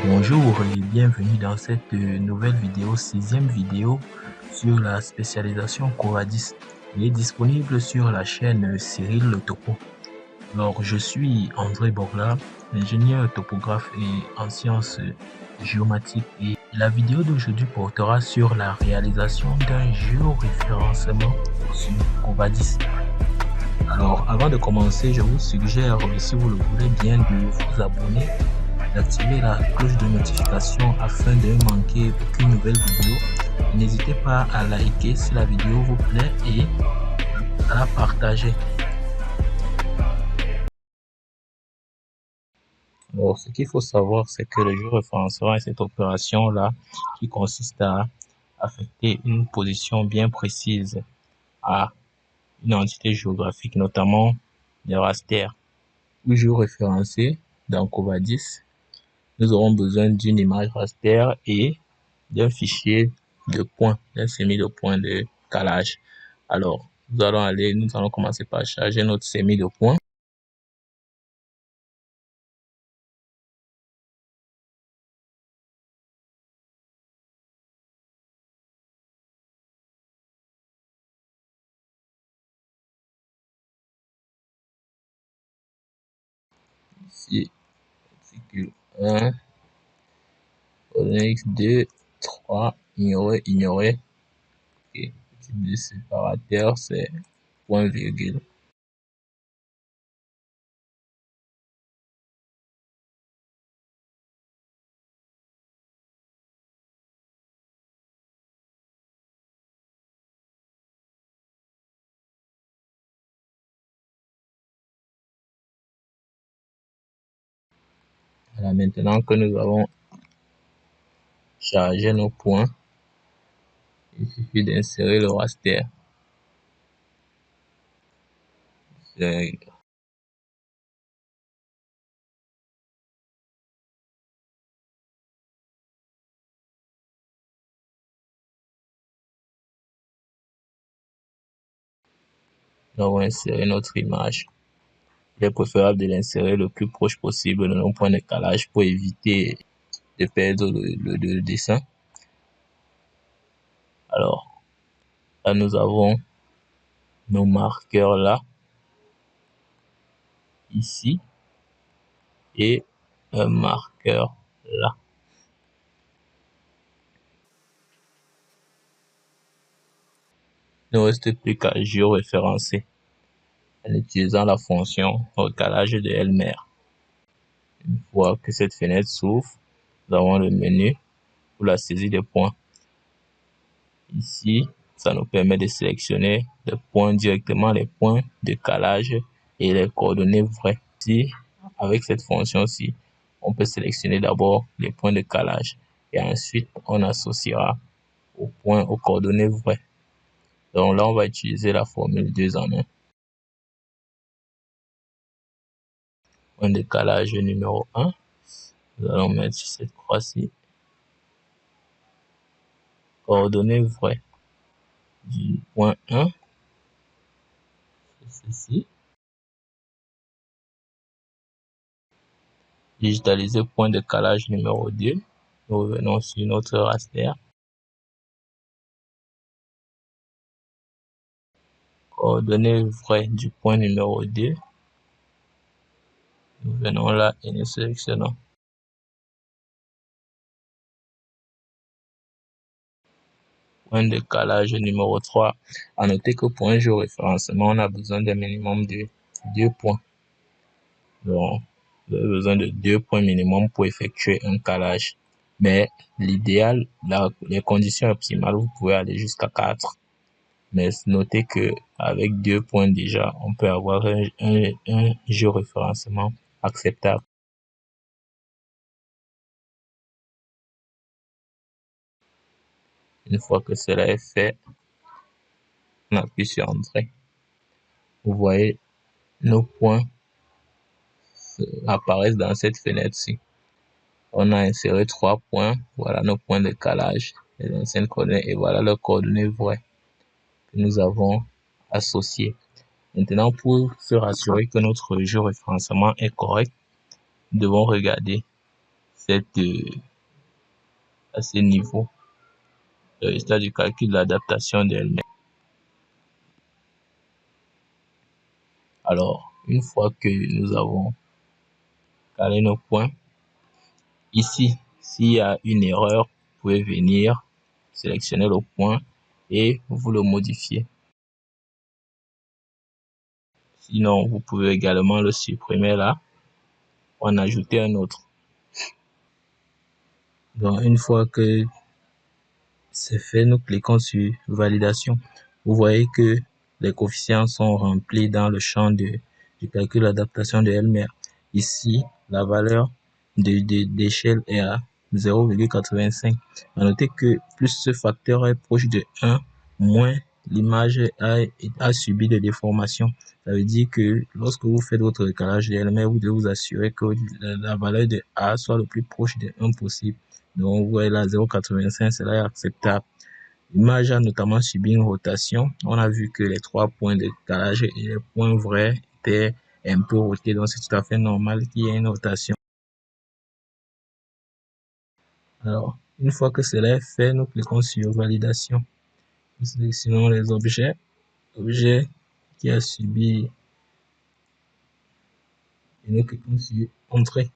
Bonjour et bienvenue dans cette nouvelle vidéo, sixième vidéo sur la spécialisation Covadis. Il est disponible sur la chaîne Cyril Le Topo. Alors, je suis André Borla, ingénieur topographe et en sciences géomatiques. Et la vidéo d'aujourd'hui portera sur la réalisation d'un géoréférencement sur Covadis. Alors, avant de commencer, je vous suggère, si vous le voulez bien, de vous abonner, d'activer la cloche de notification afin de ne manquer aucune nouvelle vidéo. N'hésitez pas à liker si la vidéo vous plaît et à la partager. Alors, ce qu'il faut savoir, c'est que le géoréférencement est cette opération-là qui consiste à affecter une position bien précise à une entité géographique, notamment des rasters. Pour géoréférencer dans Covadis, nous aurons besoin d'une image raster et d'un fichier de points, d'un sémi de points de calage. Alors, nous allons commencer par charger notre sémi de points. Ici, articule 1, X2, 3, ignorer. Okay. Le type de séparateur, c'est point virgule. Voilà, maintenant que nous avons chargé nos points, il suffit d'insérer le raster. Nous avons inséré notre image. Il est préférable de l'insérer le plus proche possible de nos points de calage pour éviter de perdre le dessin. Alors, là, nous avons nos marqueurs là, ici, et un marqueur là. Il ne reste plus qu'à géoréférencer en utilisant la fonction recalage de Elmer. Une fois que cette fenêtre s'ouvre, nous avons le menu pour la saisie des points. Ici, ça nous permet de sélectionner les points directement, les points de calage et les coordonnées vraies. Ici, avec cette fonction-ci, on peut sélectionner d'abord les points de calage et ensuite on associera aux coordonnées vraies. Donc là, on va utiliser la formule 2 en 1. Point de calage numéro 1, nous allons mettre sur cette croix-ci. Coordonnées vraies du point 1, c'est ceci. Digitaliser point de calage numéro 2. Nous revenons sur notre raster. Coordonnées vraies du point numéro 2. Nous venons là et nous sélectionnons. Point de calage numéro 3. À noter que pour un géoréférencement, on a besoin d'un minimum de 2 points. Donc, vous avez besoin de 2 points minimum pour effectuer un calage. Mais l'idéal, les conditions optimales, vous pouvez aller jusqu'à 4. Mais notez que avec 2 points déjà, on peut avoir un géoréférencement acceptable. Une fois que cela est fait, on appuie sur Entrée. Vous voyez, nos points apparaissent dans cette fenêtre-ci. On a inséré 3 points. Voilà nos points de calage, les anciennes coordonnées, et voilà leurs coordonnées vraies que nous avons associées. Maintenant, pour se rassurer que notre géoréférencement est correct, nous devons regarder à ce niveau le résultat du calcul de l'adaptation d'elle-même. Alors, une fois que nous avons calé nos points, ici, s'il y a une erreur, vous pouvez venir sélectionner le point et vous le modifiez. Sinon, vous pouvez également le supprimer là, ou en ajouter un autre. Donc, une fois que c'est fait, nous cliquons sur validation. Vous voyez que les coefficients sont remplis dans le champ du calcul d'adaptation de Elmer. Ici, la valeur d'échelle est à 0,85. À noter que plus ce facteur est proche de 1, moins l'image a subi des déformations. Ça veut dire que lorsque vous faites votre décalage de Elmer, vous devez vous assurer que la valeur de A soit le plus proche de 1 possible. Donc, vous voyez là, 0,85, cela est acceptable. L'image a notamment subi une rotation. On a vu que les 3 points de décalage et les points vrais étaient un peu rotés. Donc, c'est tout à fait normal qu'il y ait une rotation. Alors, une fois que cela est fait, nous cliquons sur validation. Nous sélectionnons les objets. Objet qui a subi et nous cliquons sur entrée.